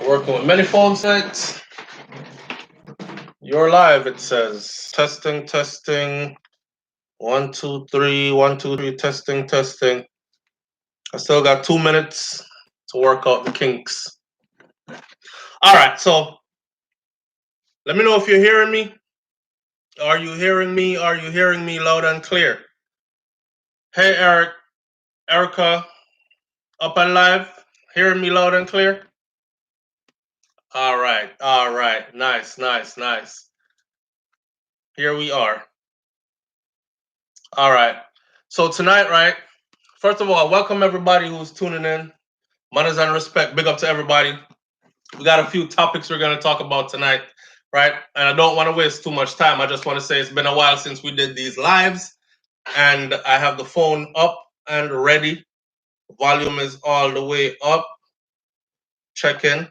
Working with many phones tonight. You're live, it says. Testing, testing. 1, 2, 3, 1, 2, 3, testing, testing. I still got 2 minutes to work out the kinks. All right, so let me know if you're hearing me. Are you hearing me? Are you hearing me loud and clear? Hey, Erica, up and live. Hearing me loud and clear? All right. Nice. Here we are. All right. So tonight, right? First of all, welcome everybody who's tuning in. Manners and respect. Big up to everybody. We got a few topics we're going to talk about tonight, right? And I don't want to waste too much time. I just want to say it's been a while since we did these lives, and I have the phone up and ready. Volume is all the way up. Check in.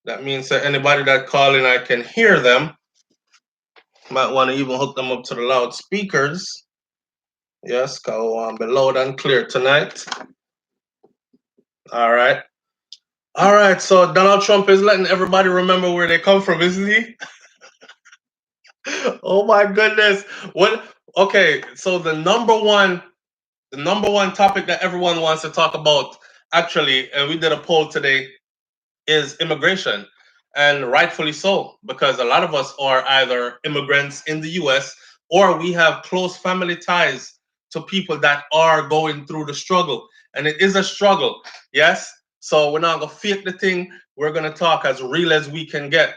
That means that anybody that call in, I can hear them. Might want to even hook them up to the loudspeakers. Yes, go on, be loud and clear tonight. All right. All right, so Donald Trump is letting everybody remember where they come from, isn't he? Oh my goodness. What okay, so the number one topic that everyone wants to talk about, actually, and we did a poll today, is immigration. And rightfully so, because a lot of us are either immigrants in the US or we have close family ties to people that are going through the struggle. And it is a struggle, yes? So we're not going to fake the thing. We're going to talk as real as we can get.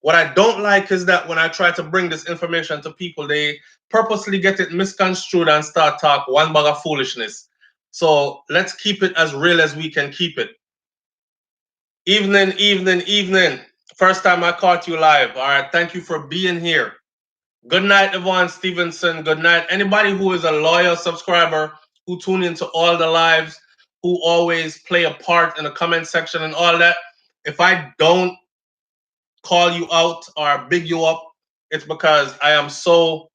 What I don't like is that when I try to bring this information to people, they purposely get it misconstrued and start talk one bag of foolishness. So let's keep it as real as we can keep it. Evening. First time I caught you live. All right, thank you for being here. Good night, Yvonne Stevenson. Good night. Anybody who is a loyal subscriber, who tune into all the lives, who always play a part in the comment section and all that, if I don't call you out or big you up, it's because I am so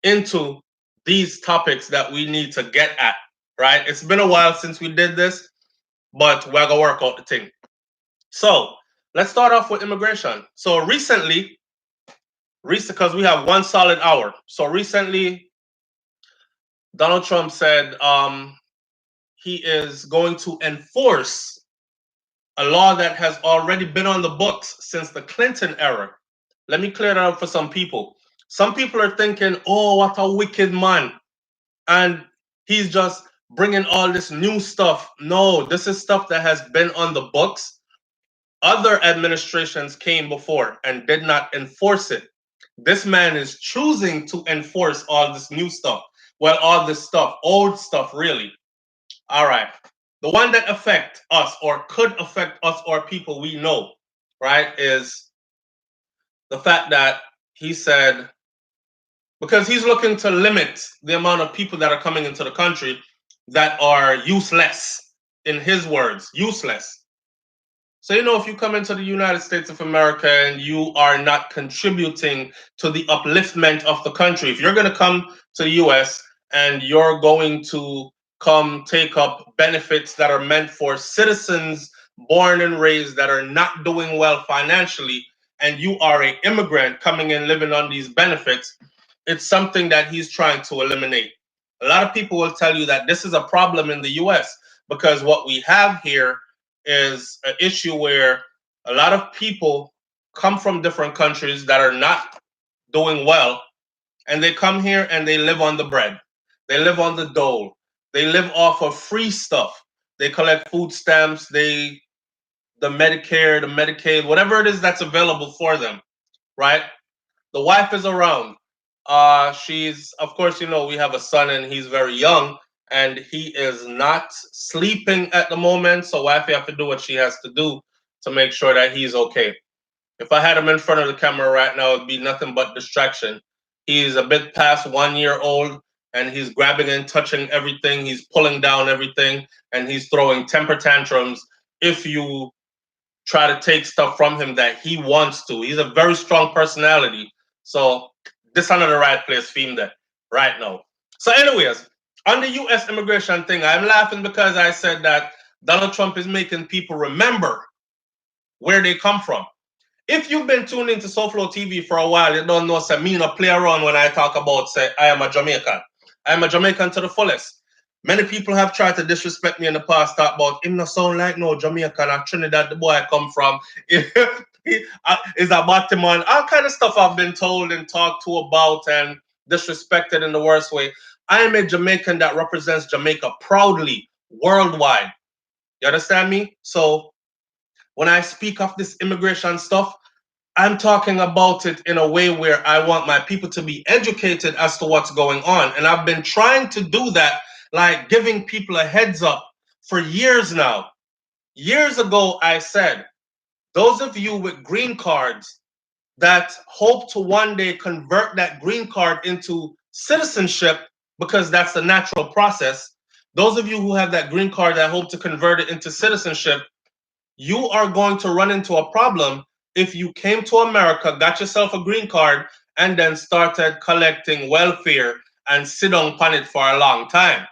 into these topics that we need to get at, right? It's been a while since we did this, but we're gonna work out the thing. So let's start off with immigration. So recently, because we have one solid hour. So recently, Donald Trump said he is going to enforce a law that has already been on the books since the Clinton era. Let me clear that up for some people. Some people are thinking, oh, what a wicked man. And he's just bringing all this new stuff. No, this is stuff that has been on the books. Other administrations came before and did not enforce it. This man is choosing to enforce all this new stuff. Well, all this stuff, old stuff, really. All right. The one that affect us or could affect us or people we know, right, is the fact that he said, because he's looking to limit the amount of people that are coming into the country that are useless, in his words, useless. So, if you come into the United States of America and you are not contributing to the upliftment of the country, if you're going to come to the US and you're going to come take up benefits that are meant for citizens born and raised that are not doing well financially, and you are an immigrant coming in living on these benefits, it's something that he's trying to eliminate. A lot of people will tell you that this is a problem in the US because what we have here is an issue where a lot of people come from different countries that are not doing well, and they come here and they live on the bread. They live on the dole. They live off of free stuff. They collect food stamps, the Medicare, the Medicaid, whatever it is that's available for them, right? The wife is around. She's, of course, we have a son and he's very young and he is not sleeping at the moment. So wifey have to do what she has to do to make sure that he's okay. If I had him in front of the camera right now, it'd be nothing but distraction. He's a bit past 1 year old and he's grabbing and touching everything. He's pulling down everything and he's throwing temper tantrums if you try to take stuff from him that he wants to. He's a very strong personality. So this is not the right place for him that right now. So anyways, on the US immigration thing, I'm laughing because I said that Donald Trump is making people remember where they come from. If you've been tuned into SouFLoTV for a while, you don't know, say, me not play around when I talk about, say, I am a Jamaican. I am a Jamaican to the fullest. Many people have tried to disrespect me in the past, talk about him not sound like no Jamaican or Trinidad, the boy I come from. Is a Batman. All kind of stuff I've been told and talked to about and disrespected in the worst way. I am a Jamaican that represents Jamaica proudly, worldwide. You understand me? So when I speak of this immigration stuff, I'm talking about it in a way where I want my people to be educated as to what's going on. And I've been trying to do that, like giving people a heads up for years now. Years ago, I said, those of you with green cards that hope to one day convert that green card into citizenship, because that's the natural process. Those of you who have that green card that hope to convert it into citizenship, you are going to run into a problem if you came to America, got yourself a green card, and then started collecting welfare and sit on it for a long time.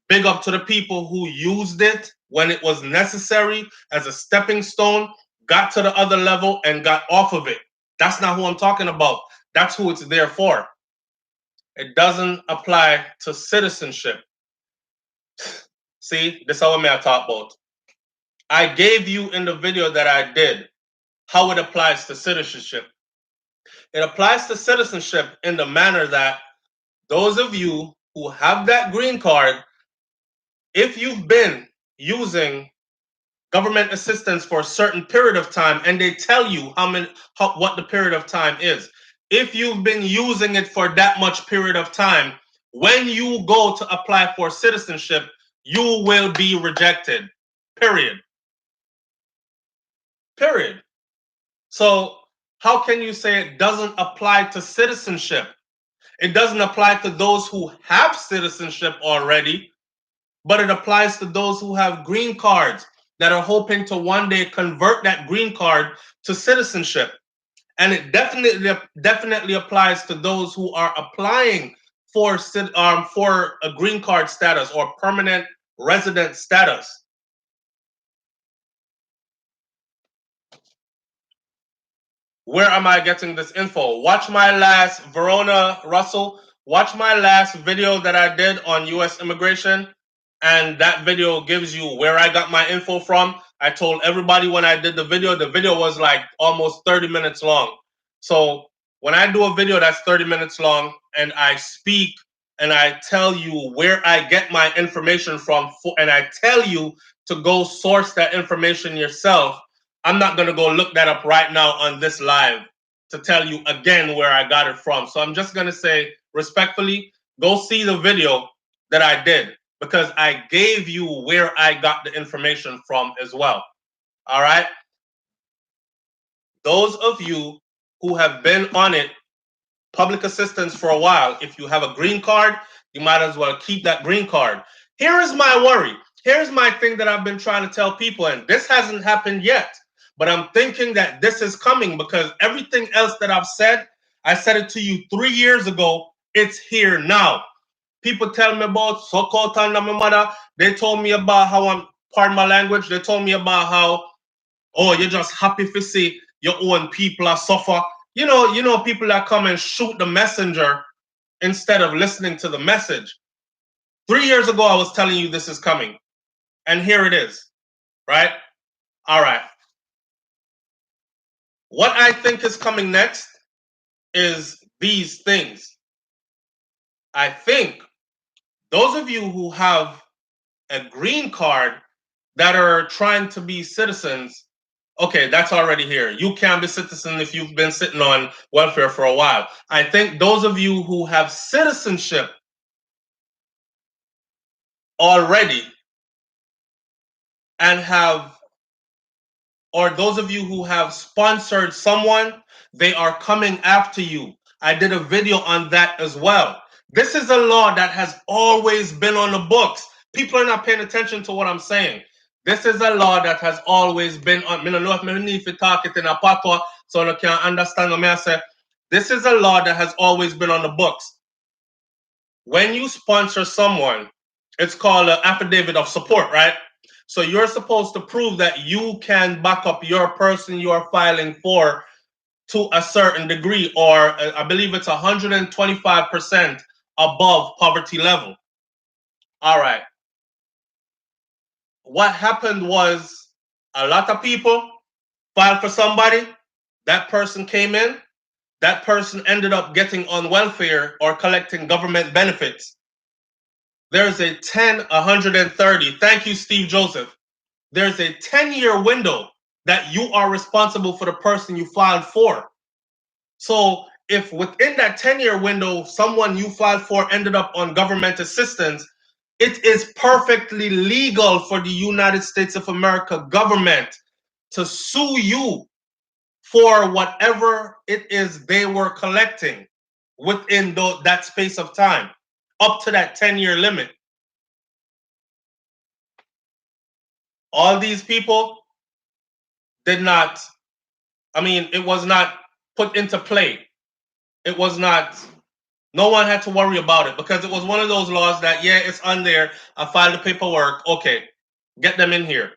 Big up to the people who used it when it was necessary as a stepping stone, got to the other level, and got off of it. That's not who I'm talking about. That's who it's there for. It doesn't apply to citizenship. See, this is what I talk about. I gave you in the video that I did how it applies to citizenship. It applies to citizenship in the manner that those of you who have that green card, if you've been using government assistance for a certain period of time and they tell you what the period of time is, if you've been using it for that much period of time, when you go to apply for citizenship, you will be rejected. Period. Period. So how can you say it doesn't apply to citizenship? It doesn't apply to those who have citizenship already, but it applies to those who have green cards that are hoping to one day convert that green card to citizenship. And it definitely applies to those who are applying for a green card status or permanent resident status. Where am I getting this info? Watch my last, Verona Russell, watch my last video that I did on US immigration. And that video gives you where I got my info from. I told everybody when I did the video was like almost 30 minutes long. So when I do a video that's 30 minutes long and I speak and I tell you where I get my information from, and I tell you to go source that information yourself, I'm not going to go look that up right now on this live to tell you again where I got it from. So I'm just going to say respectfully, go see the video that I did, because I gave you where I got the information from as well. All right. Those of you who have been on it, public assistance for a while, if you have a green card, you might as well keep that green card. Here is my worry. Here's my thing that I've been trying to tell people, and this hasn't happened yet. But I'm thinking that this is coming, because everything else that I've said, I said it to you 3 years ago. It's here now. People tell me about so-called and my mother. They told me about how pardon my language, they told me about how, oh, you're just happy to see your own people are suffer. You know, people that come and shoot the messenger instead of listening to the message. 3 years ago, I was telling you this is coming. And here it is, right? All right. What I think is coming next is these things. I think those of you who have a green card that are trying to be citizens, okay, that's already here. You can be citizen if you've been sitting on welfare for a while. I think those of you who have citizenship already and have, or those of you who have sponsored someone, they are coming after you. I did a video on that as well. This is a law that has always been on the books. People are not paying attention to what I'm saying. This is a law that has always been on. I don't know if I need to talk it in a patois so I can understand what I say. This is a law that has always been on the books. When you sponsor someone, it's called an affidavit of support, right? So you're supposed to prove that you can back up your person you are filing for to a certain degree, or I believe it's 125% above poverty level. All right. What happened was a lot of people filed for somebody, that person came in, that person ended up getting on welfare or collecting government benefits. There's a 10, 130. Thank you, Steve Joseph. There's a 10-year window that you are responsible for the person you filed for. So if within that 10-year window, someone you filed for ended up on government assistance, it is perfectly legal for the United States of America government to sue you for whatever it is they were collecting within that space of time, up to that 10-year limit. All these people did not, it was not put into play. It was not, no one had to worry about it because it was one of those laws that, yeah, it's on there. I filed the paperwork. Okay, get them in here.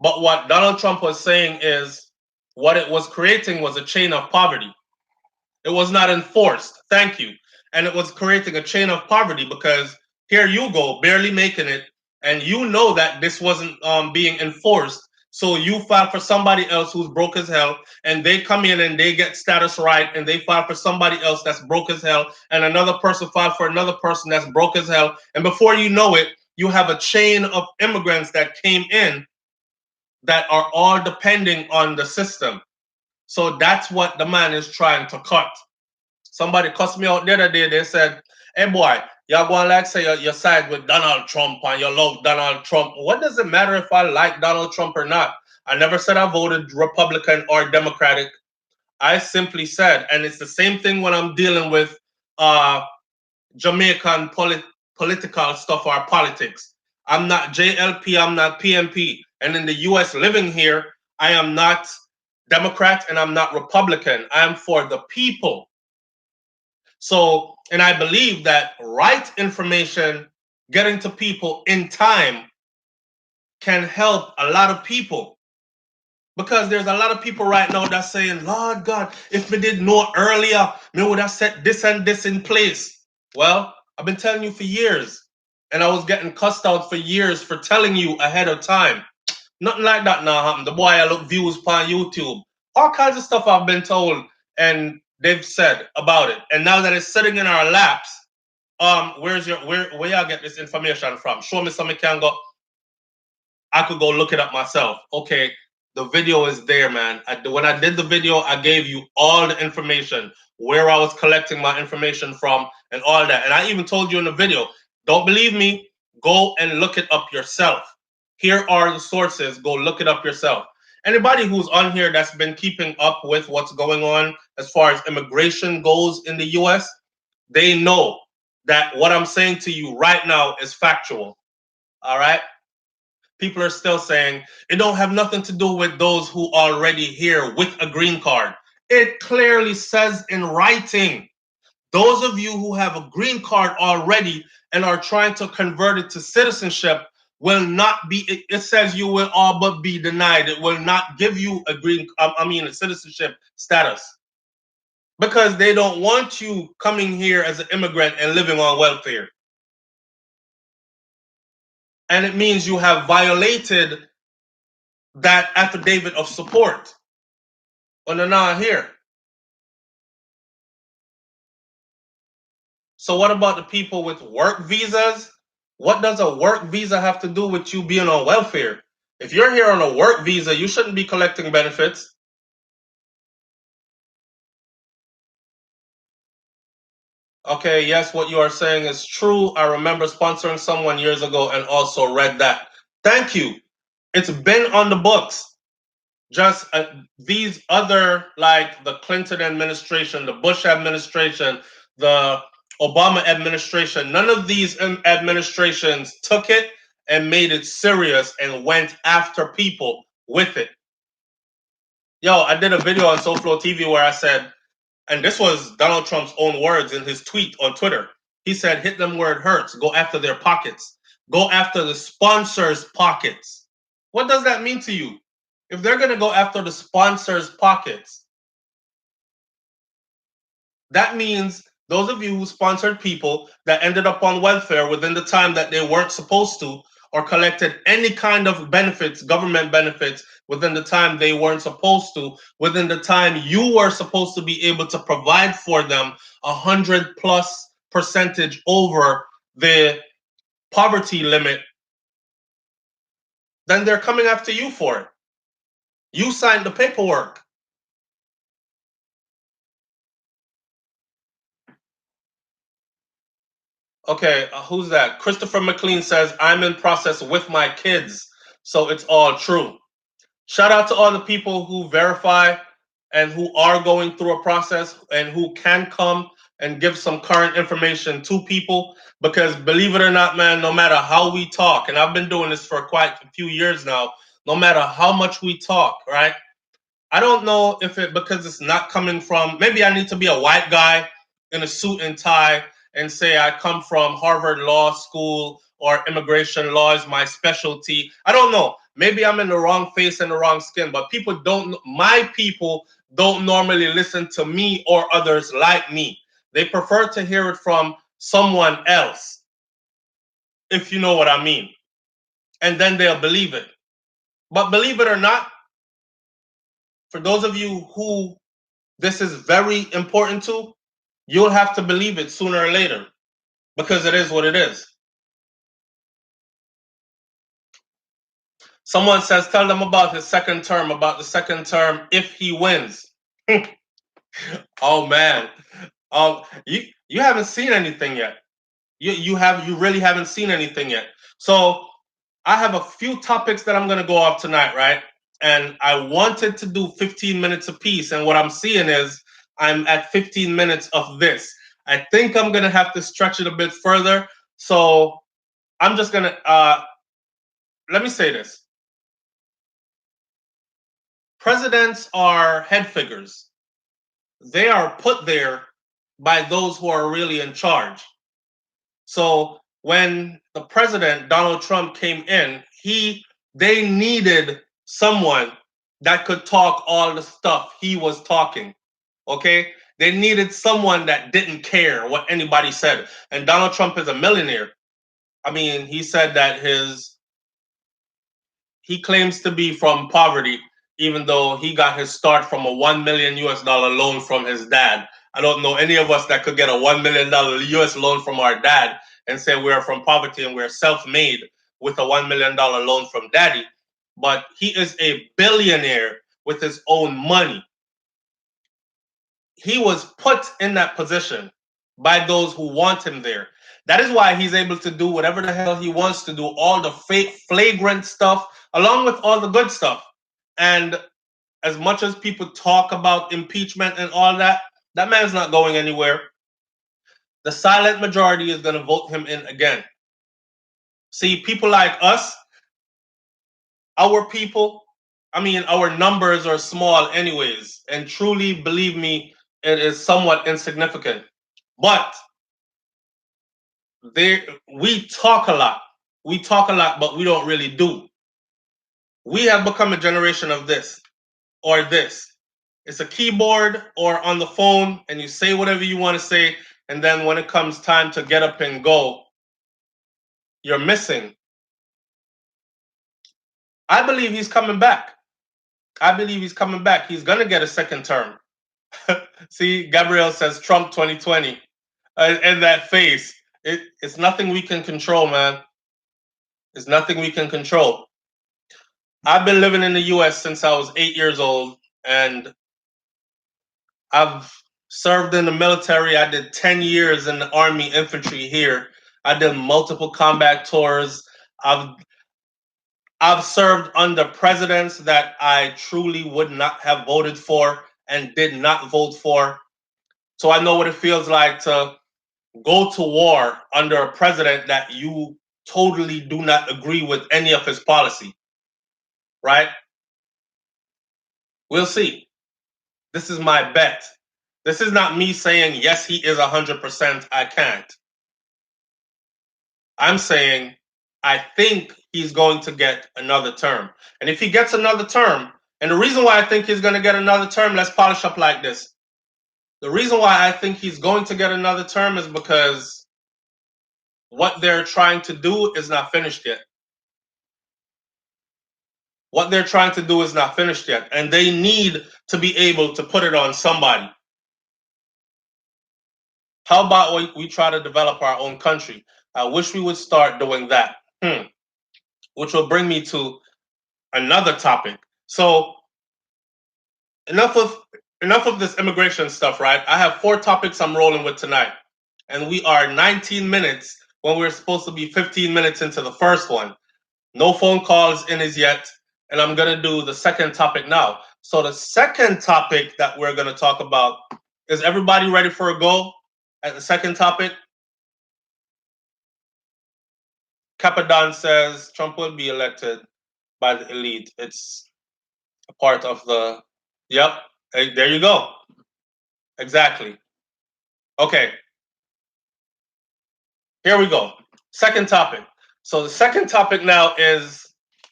But what Donald Trump was saying is what it was creating was a chain of poverty. It was not enforced. Thank you. And it was creating a chain of poverty because here you go, barely making it, and you know that this wasn't being enforced. So you file for somebody else who's broke as hell, and they come in and they get status right, and they file for somebody else that's broke as hell, and another person filed for another person that's broke as hell. And before you know it, you have a chain of immigrants that came in that are all depending on the system. So that's what the man is trying to cut. Somebody cussed me out the other day. They said, hey boy, you're going like say you side with Donald Trump and you love Donald Trump. What does it matter if I like Donald Trump or not? I never said I voted Republican or Democratic. I simply said, and it's the same thing when I'm dealing with Jamaican political stuff or politics. I'm not JLP, I'm not PMP. And in the US living here, I am not Democrat and I'm not Republican. I am for the people. So, and I believe that right information getting to people in time can help a lot of people. Because there's a lot of people right now that's saying, Lord God, if we did know earlier, we would have set this and this in place. Well, I've been telling you for years, and I was getting cussed out for years for telling you ahead of time. Nothing like that now happened. The boy I look views on YouTube. All kinds of stuff I've been told and they've said about it. And now that it's sitting in our laps, where y'all get this information from? Show me something can go. I could go look it up myself. Okay, the video is there, man. When I did the video, I gave you all the information, where I was collecting my information from and all that. And I even told you in the video, don't believe me, go and look it up yourself. Here are the sources. Go look it up yourself. Anybody who's on here that's been keeping up with what's going on as far as immigration goes in the US, they know that what I'm saying to you right now is factual. All right? People are still saying it don't have nothing to do with those who are already here with a green card. It clearly says in writing, those of you who have a green card already and are trying to convert it to citizenship will not be, it says you will all but be denied. It will not give you a citizenship status because they don't want you coming here as an immigrant and living on welfare. And it means you have violated that affidavit of support when they're not here. So what about the people with work visas? What does a work visa have to do with you being on welfare? If you're here on a work visa, you shouldn't be collecting benefits. Okay, yes, what you are saying is true. I remember sponsoring someone years ago and also read that. Thank you. It's been on the books. Just these other, like the Clinton administration, the Bush administration, the Obama administration, none of these administrations took it and made it serious and went after people with it. Yo, I did a video on SouFLoTV where I said, and this was Donald Trump's own words in his tweet on Twitter. He said, hit them where it hurts, go after their pockets. go after the sponsors' pockets. What does that mean to you? If they're going to go after the sponsors' pockets, that means those of you who sponsored people that ended up on welfare within the time that they weren't supposed to, or collected any kind of benefits, government benefits, within the time they weren't supposed to, within the time you were supposed to be able to provide for them 100+% over the poverty limit, then they're coming after you for it. You signed the paperwork. Okay, who's that? Christopher McLean says, I'm in process with my kids, so it's all true. Shout out to all the people who verify and who are going through a process and who can come and give some current information to people, because believe it or not, man, no matter how we talk, and I've been doing this for quite a few years now, no matter how much we talk, right? I don't know if it, because it's not coming from, maybe I need to be a white guy in a suit and tie and say I come from Harvard Law School or immigration law is my specialty. I don't know. Maybe I'm in the wrong face and the wrong skin, but people don't, my people don't normally listen to me or others like me. They prefer to hear it from someone else, if you know what I mean. And then they'll believe it. But believe it or not, for those of you who this is very important to, you'll have to believe it sooner or later, because it is what it is. Someone says, tell them about his second term, about the second term if he wins. Oh man. You haven't seen anything yet. You really haven't seen anything yet. So I have a few topics that I'm gonna go off tonight, right? And I wanted to do 15 minutes apiece, and what I'm seeing is I'm at 15 minutes of this. I think I'm gonna have to stretch it a bit further. So I'm just gonna let me say this. Presidents are head figures. They are put there by those who are really in charge. So when the president, Donald Trump, came in, they needed someone that could talk all the stuff he was talking. Okay? They needed someone that didn't care what anybody said. And Donald Trump is a millionaire. I mean, he said that he claims to be from poverty, even though he got his start from a $1 million loan from his dad. I don't know any of us that could get a $1 million US loan from our dad and say we're from poverty and we're self-made with a $1 million loan from daddy. But he is a billionaire with his own money. He was put in that position by those who want him there. That is why he's able to do whatever the hell he wants to do, all the flagrant stuff, along with all the good stuff. And as much as people talk about impeachment and all that, that man's not going anywhere. The silent majority is going to vote him in again. See, people like us, our people, I mean, our numbers are small anyways. And truly, believe me, it is somewhat insignificant. But we talk a lot. We talk a lot, but we don't really do. We have become a generation of this or this. It's a keyboard or on the phone, and you say whatever you want to say, and then when it comes time to get up and go, you're missing. I believe he's coming back. I believe he's coming back. He's going to get a second term. See, Gabrielle says Trump 2020. And that face. It's nothing we can control, man. It's nothing we can control. I've been living in the US since I was 8 years old, and I've served in the military. I did 10 years in the Army infantry here. I did multiple combat tours. I've served under presidents that I truly would not have voted for and did not vote for. So I know what it feels like to go to war under a president that you totally do not agree with any of his policy, right? We'll see. This is my bet. This is not me saying, yes, he is 100%, I can't. I'm saying I think he's going to get another term. And if he gets another term, and the reason why I think he's going to get another term, let's polish up like this. The reason why I think he's going to get another term is because what they're trying to do is not finished yet. What they're trying to do is not finished yet. And they need to be able to put it on somebody. How about we try to develop our own country? I wish we would start doing that. Which will bring me to another topic. So enough of this immigration stuff, right? I have 4 topics I'm rolling with tonight. And we are 19 minutes when we're supposed to be 15 minutes into the first one. No phone calls in as yet. And I'm going to do the second topic now. So the second topic that we're going to talk about, is everybody ready for a go at the second topic? Capadon says Trump will be elected by the elite. It's a part of the... Yep, there you go. Exactly. Okay. Here we go. Second topic. So the second topic now is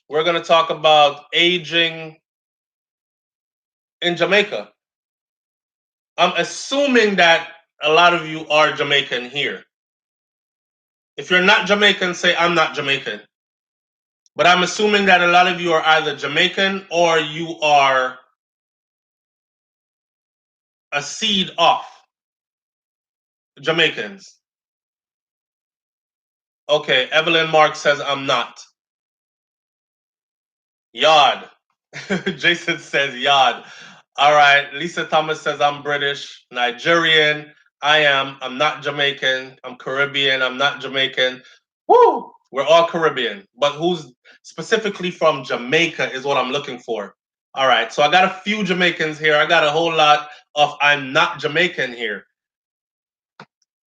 we're going to talk about aging in Jamaica. I'm assuming that a lot of you are Jamaican here. If you're not Jamaican, say I'm not Jamaican. But I'm assuming that a lot of you are either Jamaican or you are a seed off Jamaicans. Okay, Evelyn Mark says I'm not. Yard. Jason says yard. All right, Lisa Thomas says I'm British, Nigerian. I'm not Jamaican. I'm Caribbean. I'm not Jamaican. Woo! We're all Caribbean. But who's specifically from Jamaica is what I'm looking for. All right, so I got a few Jamaicans here. I got a whole lot of I'm not Jamaican here.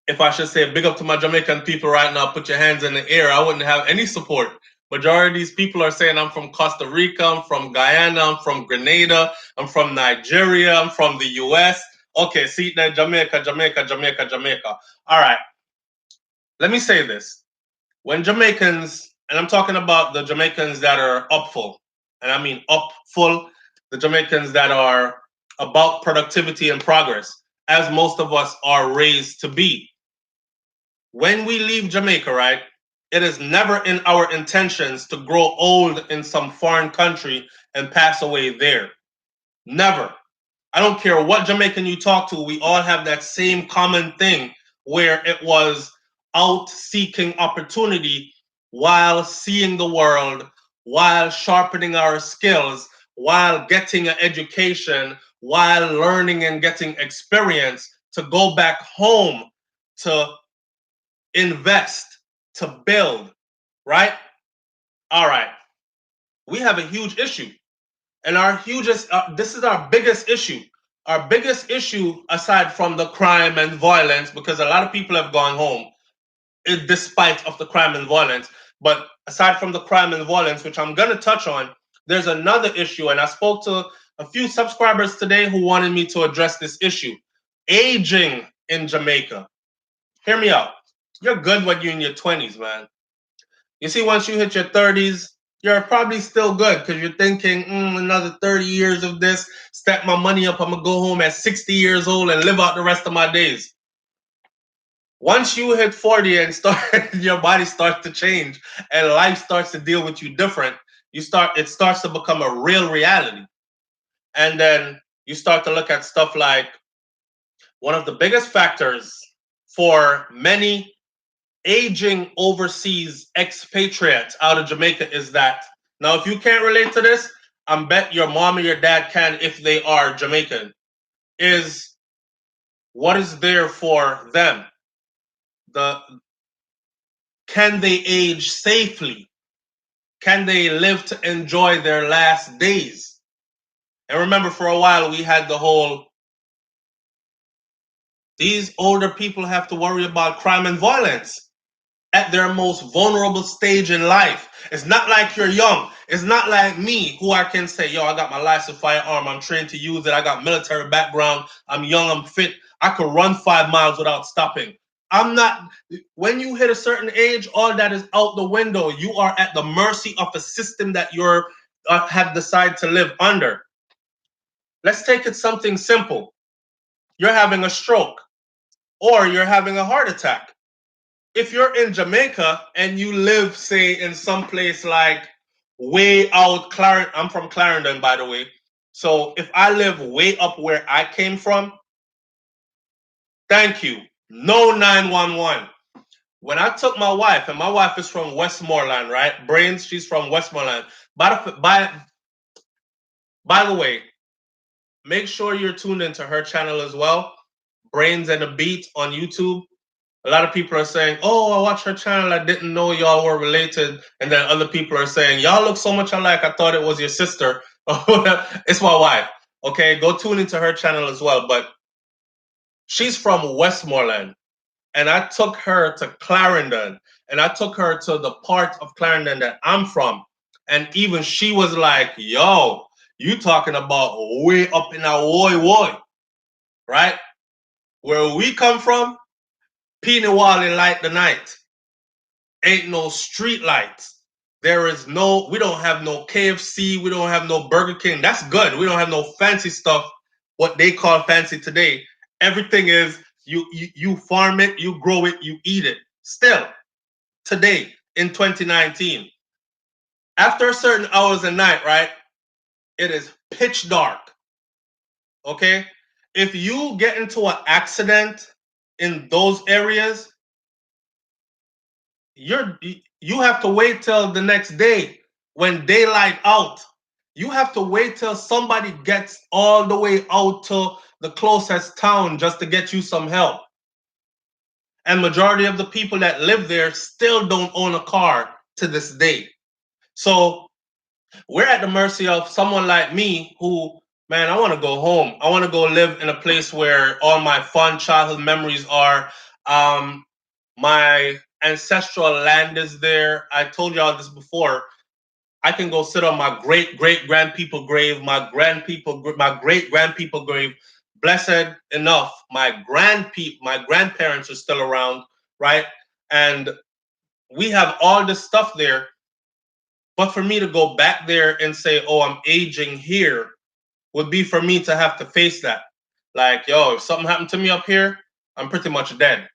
If I should say big up to my Jamaican people right now, put your hands in the air. I wouldn't have any support. Majority of these people are saying I'm from Costa Rica, I'm from Guyana, I'm from Grenada, I'm from Nigeria, I'm from the US. Okay, see that Jamaica. All right. Let me say this. When Jamaicans, and I'm talking about the Jamaicans that are upful, and I mean upful, the Jamaicans that are about productivity and progress, as most of us are raised to be. When we leave Jamaica, right, it is never in our intentions to grow old in some foreign country and pass away there. Never. I don't care what Jamaican you talk to, we all have that same common thing where it was out seeking opportunity while seeing the world, while sharpening our skills, while getting an education, while learning and getting experience to go back home to invest, to build, right? All right. We have a huge issue. And this is our biggest issue. Our biggest issue, aside from the crime and violence, because a lot of people have gone home despite of the crime and violence. But aside from the crime and violence, which I'm going to touch on, there's another issue. And I spoke to a few subscribers today who wanted me to address this issue. Aging in Jamaica. Hear me out. You're good when you're in your 20s, man. You see, once you hit your 30s, you're probably still good because you're thinking, another 30 years of this, step my money up, I'm going to go home at 60 years old and live out the rest of my days. Once you hit 40 and your body starts to change and life starts to deal with you different, it starts to become a real reality. And then you start to look at stuff like one of the biggest factors for many aging overseas expatriates out of Jamaica is that, now if you can't relate to this, I bet your mom or your dad can if they are Jamaican, is what is there for them? Can they age safely? Can they live to enjoy their last days? And remember, for a while we had the whole, these older people have to worry about crime and violence at their most vulnerable stage in life. It's not like you're young. It's not like me, who I can say, yo, I got my license firearm, I'm trained to use it, I got military background, I'm young, I'm fit, I could run 5 miles without stopping. I'm not, when you hit a certain age, all that is out the window. You are at the mercy of a system that you're have decided to live under. Let's take it something simple. You're having a stroke or you're having a heart attack. If you're in Jamaica and you live, say, in some place like way out Clarendon, I'm from Clarendon, by the way. So if I live way up where I came from, thank you. No 911. When I took my wife, and my wife is from Westmoreland, right? Brains, she's from Westmoreland. By the way, make sure you're tuned into her channel as well, Brains and the Beat on YouTube. A lot of people are saying, oh, I watched her channel, I didn't know y'all were related. And then other people are saying, y'all look so much alike, I thought it was your sister. It's my wife. Okay, go tune into her channel as well. But she's from Westmoreland. And I took her to Clarendon. And I took her to the part of Clarendon that I'm from. And even she was like, yo, you talking about way up in our woy, right? Where we come from, Peanut Wally light the night. Ain't no street lights. There is no, we don't have no KFC. We don't have no Burger King. That's good. We don't have no fancy stuff, what they call fancy today. Everything is you farm it, you grow it, you eat it. Still, today in 2019, after certain hours at night, right, it is pitch dark. Okay? If you get into an accident in those areas, you have to wait till the next day when daylight out. You have to wait till somebody gets all the way out to the closest town just to get you some help. And majority of the people that live there still don't own a car to this day. So we're at the mercy of someone like me who, man, I want to go home. I want to go live in a place where all my fun childhood memories are. My ancestral land is there. I told y'all this before. I can go sit on my great grandpeople grave, my great grandpeople grave. Blessed enough, my grandparents are still around, right? And we have all this stuff there. But for me to go back there and say, oh, I'm aging here, would be for me to have to face that. Like, yo, if something happened to me up here, I'm pretty much dead.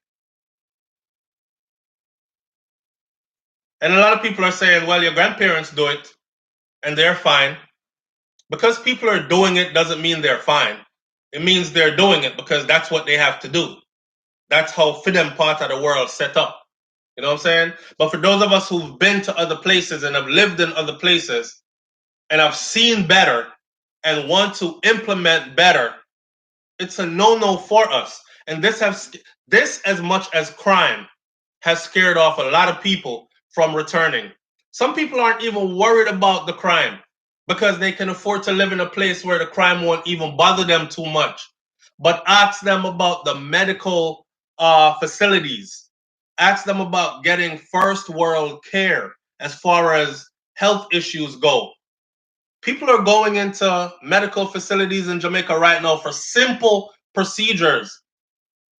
And a lot of people are saying, well, your grandparents do it and they're fine. Because people are doing it doesn't mean they're fine. It means they're doing it because that's what they have to do. That's how for them part of the world set up. You know what I'm saying? But for those of us who've been to other places and have lived in other places and have seen better and want to implement better, it's a no-no for us. And this, as much as crime, has scared off a lot of people from returning. Some people aren't even worried about the crime because they can afford to live in a place where the crime won't even bother them too much. But ask them about the medical facilities. Ask them about getting first world care as far as health issues go. People are going into medical facilities in Jamaica right now for simple procedures.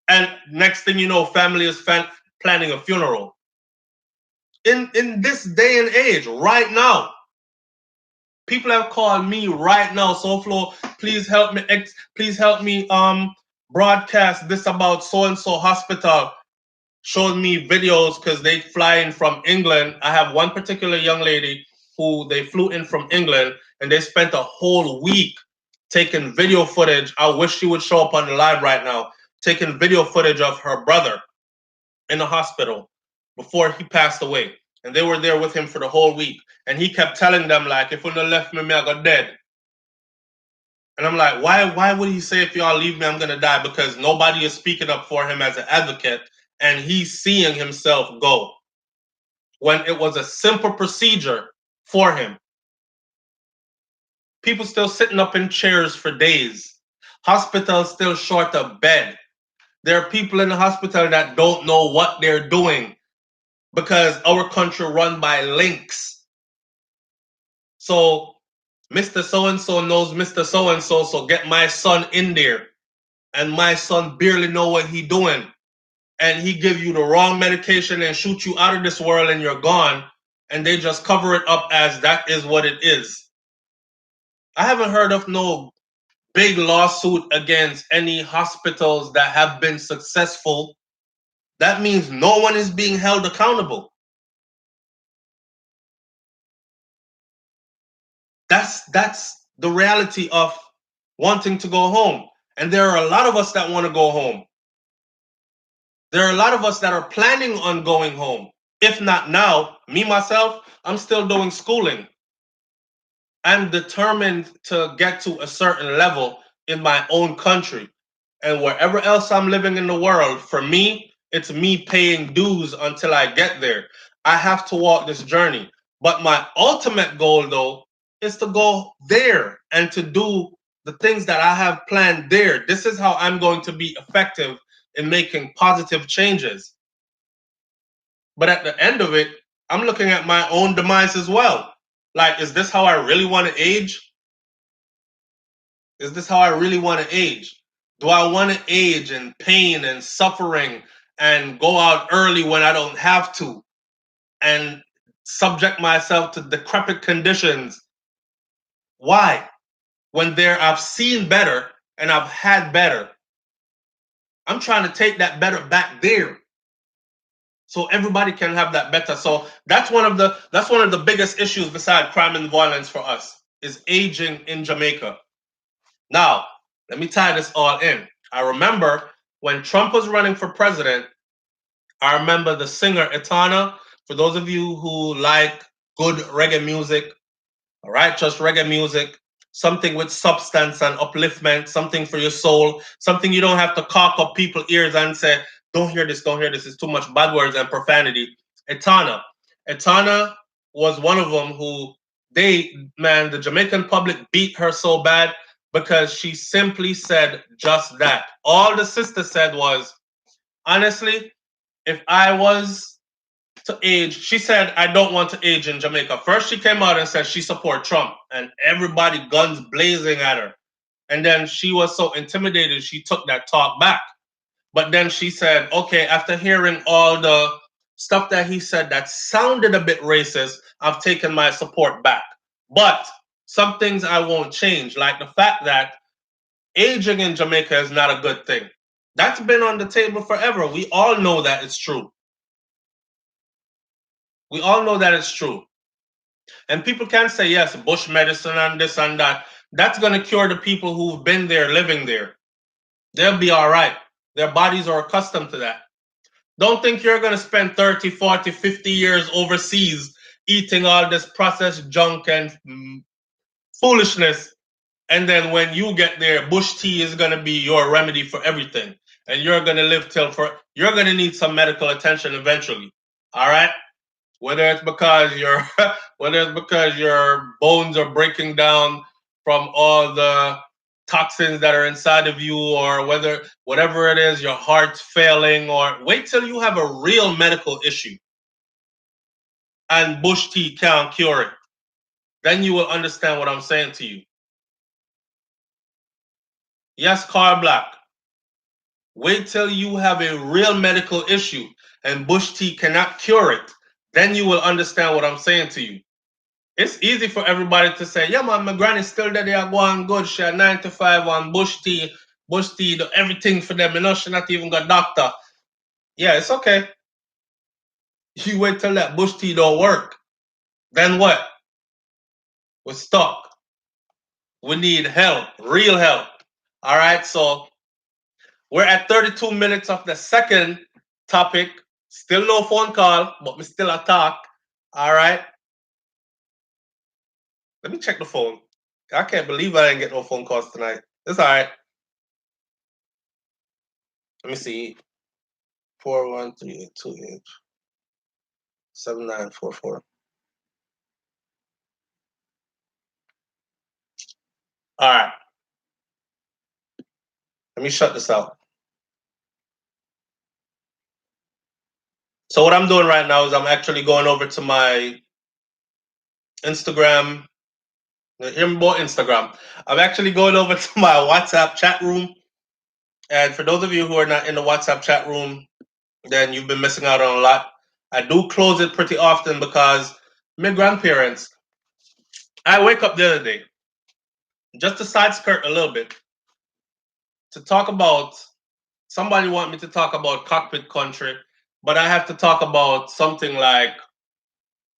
And next thing you know, family is planning a funeral. In this day and age, right now, people have called me right now. SouFlo, please help me. Please help me. Broadcast this about so and so hospital. Showed me videos because they fly in from England. I have one particular young lady who they flew in from England and they spent a whole week taking video footage. I wish she would show up on the live right now. Taking video footage of her brother in the hospital before he passed away. And they were there with him for the whole week. And he kept telling them, like, if you don't left me, I got dead. And I'm like, why would he say if y'all leave me, I'm going to die? Because nobody is speaking up for him as an advocate. And he's seeing himself go. When it was a simple procedure for him. People still sitting up in chairs for days. Hospitals still short of bed. There are people in the hospital that don't know what they're doing because our country run by links. So Mr. So-and-so knows Mr. So-and-so, so get my son in there. And my son barely know what he doing. and he give you the wrong medication and shoot you out of this world and you're gone, and they just cover it up as that is what it is. I haven't heard of no big lawsuit against any hospitals that have been successful. That means no one is being held accountable. That's the reality of wanting to go home. And there are a lot of us that want to go home. There are a lot of us that are planning on going home. If not now, me myself, I'm still doing schooling. I'm determined to get to a certain level in my own country. And wherever else I'm living in the world, for me, it's me paying dues until I get there. I have to walk this journey. But my ultimate goal, though, is to go there and to do the things that I have planned there. This is how I'm going to be effective in making positive changes. But at the end of it, I'm looking at my own demise as well. Like, is this how I really want to age? Is this how I really want to age? Do I want to age in pain and suffering and go out early when I don't have to and subject myself to decrepit conditions? Why? When I've seen better and I've had better. I'm trying to take that better back there so everybody can have that better. So that's one of the biggest issues beside crime and violence for us is aging in Jamaica. Now, let me tie this all in. I remember when Trump was running for president, I remember the singer Etana. For those of you who like good reggae music, all right, just reggae music, something with substance and upliftment, something for your soul, something you don't have to cock up people's ears and say, don't hear this, it's too much bad words and profanity. Etana. Etana was one of them who the Jamaican public beat her so bad because she simply said just that. All the sister said was, honestly, if I was to age, she said, I don't want to age in Jamaica. First, she came out and said she support Trump, and everybody guns blazing at her. And then she was so intimidated, she took that talk back. But then she said, okay, after hearing all the stuff that he said that sounded a bit racist, I've taken my support back. But some things I won't change, like the fact that aging in Jamaica is not a good thing. That's been on the table forever. We all know that it's true. We all know that it's true. And people can say, yes, bush medicine and this and that. That's going to cure the people who've been there, living there. They'll be all right. Their bodies are accustomed to that. Don't think you're going to spend 30, 40, 50 years overseas eating all this processed junk and foolishness. And then when you get there, bush tea is going to be your remedy for everything. And you're going to live you're going to need some medical attention eventually. All right? Whether it's because your bones are breaking down from all the toxins that are inside of you, or whatever it is, your heart's failing, or wait till you have a real medical issue and bush tea can't cure it. Then you will understand what I'm saying to you. Yes, Car Black. Wait till you have a real medical issue and bush tea cannot cure it. Then you will understand what I'm saying to you. It's easy for everybody to say, yeah, man, my granny's still there. They are going good. She had 95 on bush tea, do everything for them. You know, she not even got doctor. Yeah, it's okay. You wait till that bush tea don't work. Then what? We're stuck. We need help, real help. All right, so we're at 32 minutes of the second topic. Still no phone call, but we still a talk. All right. Let me check the phone. I can't believe I didn't get no phone calls tonight. It's all right. Let me see. 413-828-7944. All right. Let me shut this out. So what I'm doing right now is I'm actually going over to my Instagram. Hear me about Instagram. I'm actually going over to my WhatsApp chat room. And for those of you who are not in the WhatsApp chat room, then you've been missing out on a lot. I do close it pretty often because my grandparents, I wake up the other day, just to side skirt a little bit, to talk about, somebody want me to talk about cockpit country, but I have to talk about something like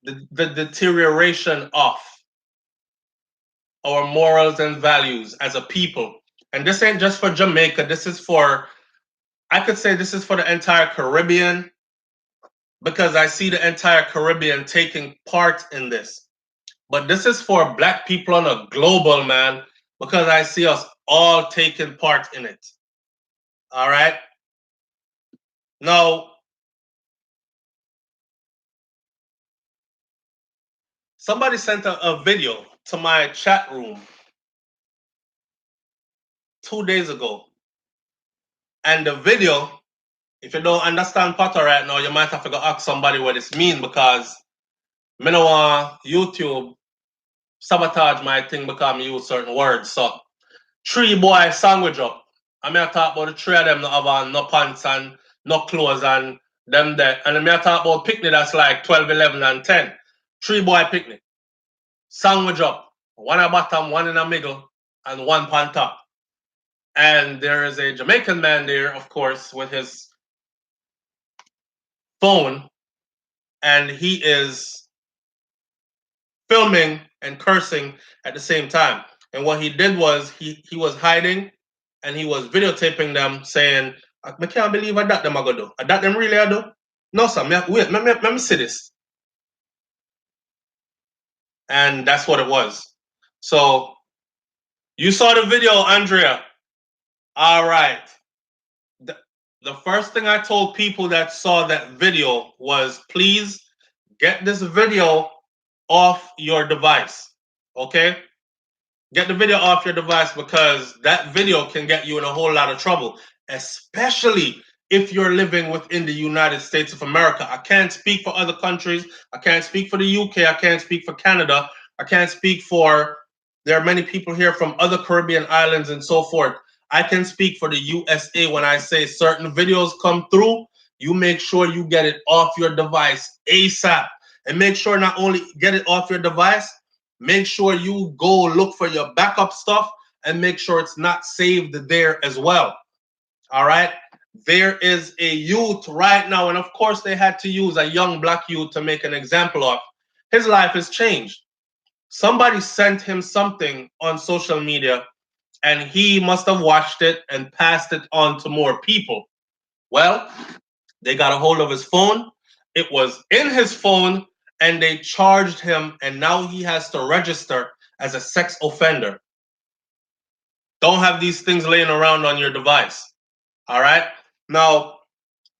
the deterioration of our morals and values as a people. And this ain't just for Jamaica, this is for, I could say this is for the entire Caribbean, because I see the entire Caribbean taking part in this. But this is for Black people on a global, man, because I see us all taking part in it. All right? Now, somebody sent a video to my chat room 2 days ago. And the video, if you don't understand Potter right now, you might have to go ask somebody what this means, because me no want YouTube sabotage my thing because me use certain words. So, three boy sandwich up. I mean, I talk about the three of them not have no pants and no clothes and them there. And then I talk about picnic that's like 12, 11, and 10. Three boy picnic. Sandwich up. One at bottom, one in the middle, and one on top. And there is a Jamaican man there, of course, with his phone, and he is filming and cursing at the same time. And what he did was he was hiding and he was videotaping them saying, I can't believe I that them I go do. I that them really I do? No, sir. Wait, let me see this. And that's what it was. So you saw the video, Andrea. All right. The first thing I told people that saw that video was, please get this video off your device. Okay? Get the video off your device, because that video can get you in a whole lot of trouble, especially if you're living within the United States of America. I can't speak for other countries. I can't speak for the UK. I can't speak for Canada. I can't speak for, there are many people here from other Caribbean islands and so forth. I can speak for the USA when I say certain videos come through, you make sure you get it off your device ASAP. And make sure not only get it off your device, make sure you go look for your backup stuff and make sure it's not saved there as well. All right? There is a youth right now, and of course they had to use a young Black youth to make an example of. His life has changed. Somebody sent him something on social media, and he must have watched it and passed it on to more people. Well, they got a hold of his phone. It was in his phone, and they charged him, and now he has to register as a sex offender. Don't have these things laying around on your device. All right? Now,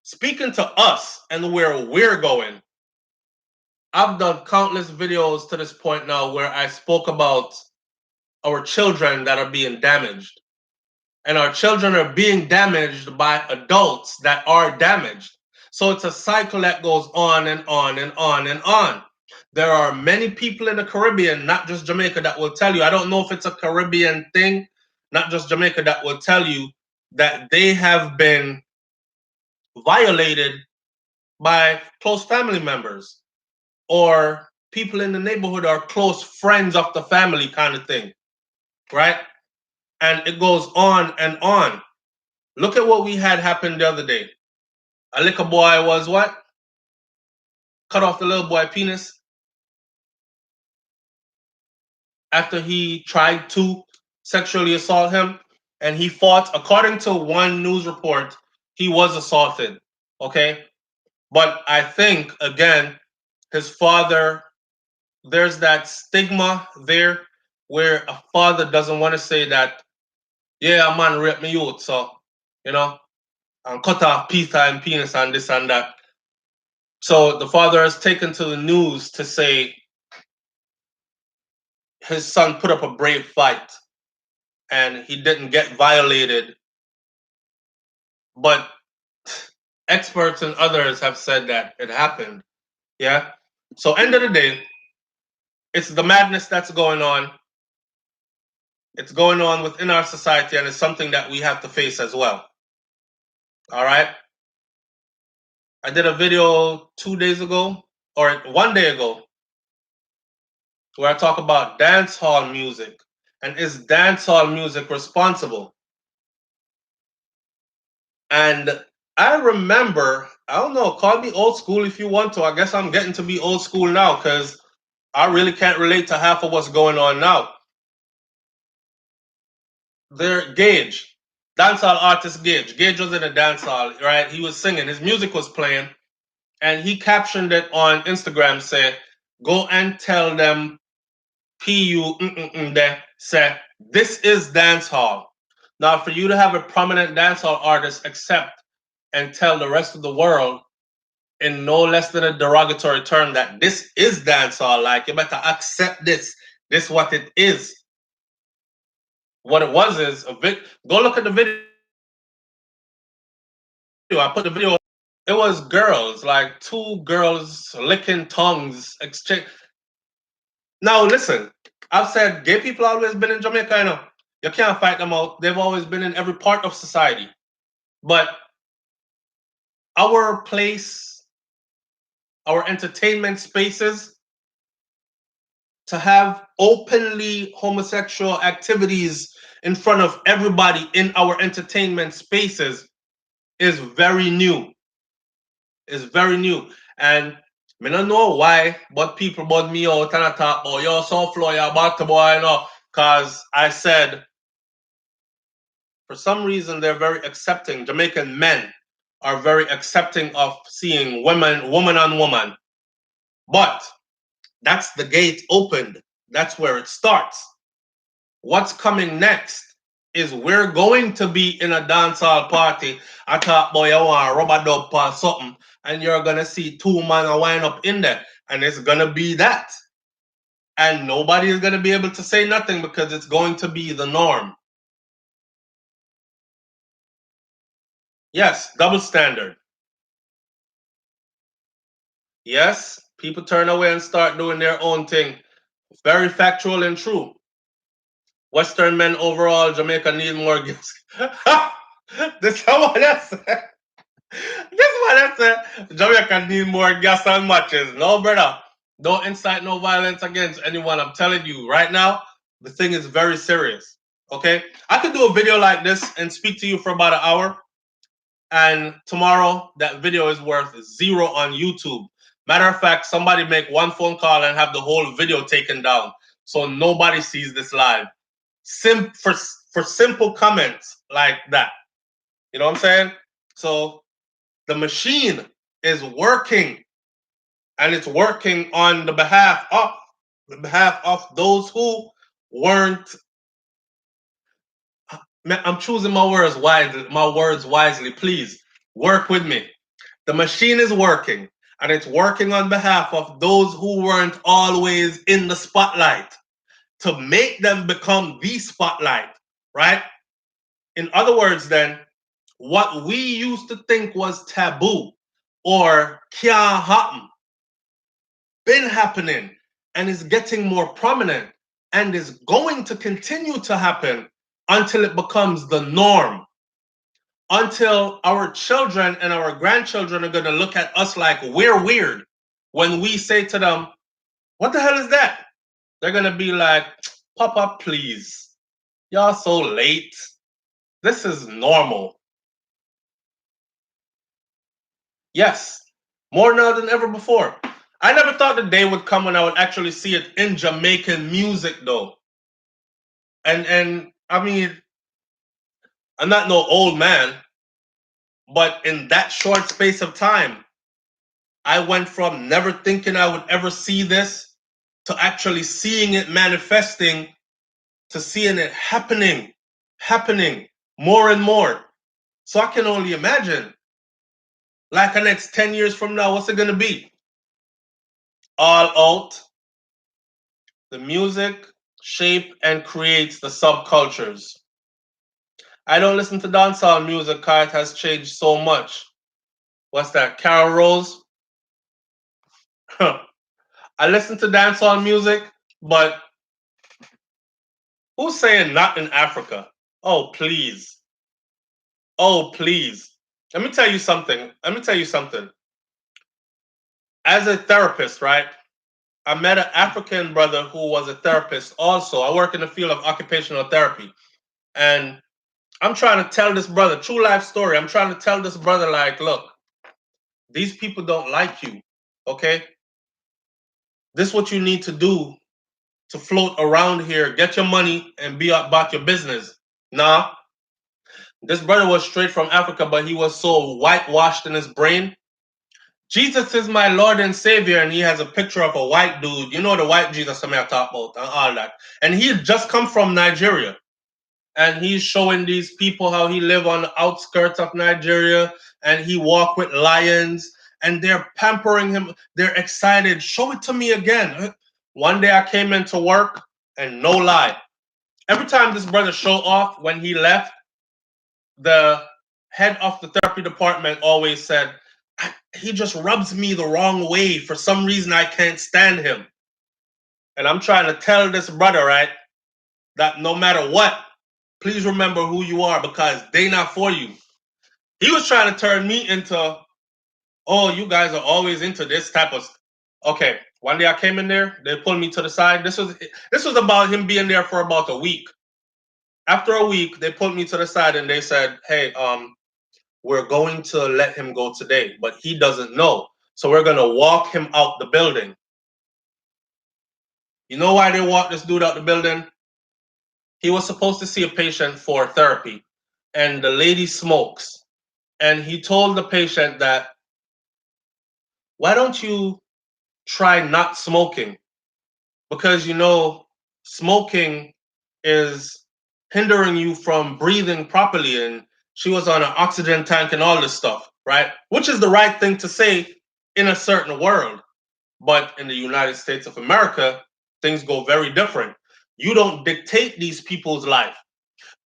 speaking to us and where we're going, I've done countless videos to this point now where I spoke about our children that are being damaged. And our children are being damaged by adults that are damaged. So it's a cycle that goes on and on and on and on. There are many people in the Caribbean, not just Jamaica, that will tell you, I don't know if it's a Caribbean thing, not just Jamaica, that will tell you that they have been violated by close family members or people in the neighborhood or close friends of the family, kind of thing, right? And it goes on and on. Look at what we had happen the other day. A little boy was what? Cut off the little boy penis after he tried to sexually assault him, and he fought. According to one news report, he was assaulted. Okay, but I think again, his father. There's that stigma there where a father doesn't want to say that. Yeah, a man raped me youth, so you know, and cut off Peter and penis and this and that. So the father has taken to the news to say his son put up a brave fight and he didn't get violated. But experts and others have said that it happened. Yeah. So end of the day, it's the madness that's going on. It's going on within our society, and it's something that we have to face as well. All right. I did a video 2 days ago, or 1 day ago, where I talk about dance hall music and is dance hall music responsible? And I remember, I don't know, call me old school if you want to. I guess I'm getting to be old school now because I really can't relate to half of what's going on now. There, Gage, dancehall artist Gage. Gage was in a dancehall, right? He was singing, his music was playing, and he captioned it on Instagram, say, "Go and tell them PU there, say this is dancehall." Now, for you to have a prominent dancehall artist accept and tell the rest of the world in no less than a derogatory term that this is dancehall, like you better accept this. This what it is. What it was is a bit. Go look at the video. I put the video. It was girls, like two girls licking tongues, exchange. Now listen, I've said gay people always been in Jamaica. You know, you can't fight them out. They've always been in every part of society. But our place, our entertainment spaces, to have openly homosexual activities in front of everybody in our entertainment spaces is very new. Is very new. And I don't know why, but people bought me out and I talk about your SouFLo, your bad boy, you know, because I said for some reason they're very accepting. Jamaican men are very accepting of seeing woman on woman. But that's the gate opened. That's where it starts. What's coming next is we're going to be in a dancehall party. I thought, boy, I want a rubber dub or something, and you're gonna see two man wind up in there, and it's gonna be that. And nobody is gonna be able to say nothing because it's going to be the norm. Yes, double standard. Yes, people turn away and start doing their own thing. Very factual and true. Western men overall, Jamaica need more gifts. This is what I said. This is what I said. Jamaica need more gas and matches. No, brother. Don't incite no violence against anyone. I'm telling you right now, the thing is very serious. Okay? I could do a video like this and speak to you for about an hour. And tomorrow, that video is worth 0 on YouTube. Matter of fact, somebody make one phone call and have the whole video taken down so nobody sees this live. For simple comments like that. You know what I'm saying? So the machine is working, and it's working on the behalf of those who weren't. I'm choosing my words wisely. Please work with me. The machine is working, and it's working on behalf of those who weren't always in the spotlight to make them become the spotlight, right? In other words, then, what we used to think was taboo or can't happen, been happening and is getting more prominent and is going to continue to happen until it becomes the norm. Until our children and our grandchildren are going to look at us like we're weird when we say to them, "What the hell is that?" They're going to be like, "Papa, please. Y'all so late. This is normal." Yes, more now than ever before. I never thought the day would come when I would actually see it in Jamaican music, though. And I mean, I'm not no old man, but in that short space of time, I went from never thinking I would ever see this to actually seeing it manifesting to seeing it happening more and more. So I can only imagine, like the next 10 years from now, what's it going to be? All out. The music shape and creates the subcultures. I don't listen to dancehall music because it has changed so much. What's that? Carol Rose? I listen to dancehall music, but who's saying not in Africa? Oh, please. Oh, please. Let me tell you something. as a therapist, right? I met an African brother who was a therapist also. I work in the field of occupational therapy. And I'm trying to tell this brother, true life story. I'm trying to tell this brother, like, look, these people don't like you. Okay? This is what you need to do to float around here, get your money, and be about your business. Nah, this brother was straight from Africa, but he was so whitewashed in his brain. Jesus is my Lord and Savior, and he has a picture of a white dude. You know the white Jesus I talk about and all that. And he had just come from Nigeria. And he's showing these people how he live on the outskirts of Nigeria, and he walk with lions, and they're pampering him. They're excited. Show it to me again. One day I came into work, and no lie, every time this brother show off, when he left, the head of the therapy department always said, he just rubs me the wrong way. For some reason, I can't stand him. And I'm trying to tell this brother, right, that no matter what, please remember who you are, because they not for you. He was trying to turn me into, oh, you guys are always into this type of. Okay, one day I came in there, they pulled me to the side. This was about him being there for about a week. After a week, they pulled me to the side and they said, hey, we're going to let him go today, but he doesn't know. So we're going to walk him out the building. You know why they walked this dude out the building? He was supposed to see a patient for therapy, and the lady smokes. And he told the patient that, why don't you try not smoking? Because, smoking is hindering you from breathing properly. And she was on an oxygen tank and all this stuff, right? Which is the right thing to say in a certain world. But in the United States of America, things go very different. You don't dictate these people's life.